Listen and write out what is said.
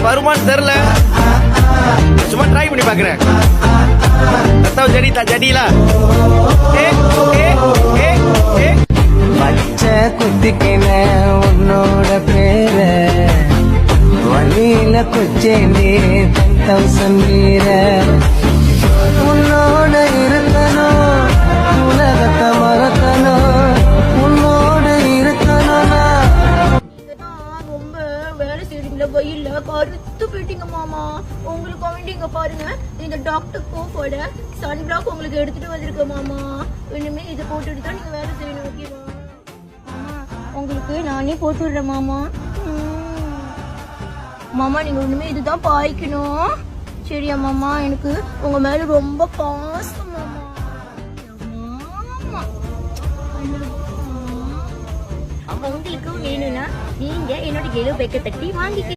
வருமானு தெரியல, சும்மா ட்ரை பண்ணி பாக்குறேன். ஜடியில பச்சை குத்திக்கின உன்னோட பேர வழியில குச்சேண்டி 10,000 வீர உன்னோட இருக்கணும், உலகத்தை மறக்கணும், உன்னோட இருக்கணும்னா. ரொம்ப வேலை செய்றீங்களா, வெயில்ல கருத்து போயிட்டீங்க மாமா. உங்களுக்கு வேண்டிங்க பாருங்க, இந்த டாக்டர் கோஃபோட சன் பிளாக் உங்களுக்கு எடுத்துட்டு வந்திருக்க மாமா. இனிமே இதை போட்டுட்டு தான் நீங்க வேலை செய்யணும், ஓகேவா மாமா? உங்களுக்கு நானே போட்டு விடுறேன் மாமா. மாமா நீங்க இனிமே இதுதான் பாய்க்கணும், சரியா மாமா? எனக்கு உங்க மேல ரொம்ப பாசம் மாமா. உங்களுக்கு வேணும்னா நீங்க என்னோட 7 பேக்கை தட்டி வாங்கிக்க.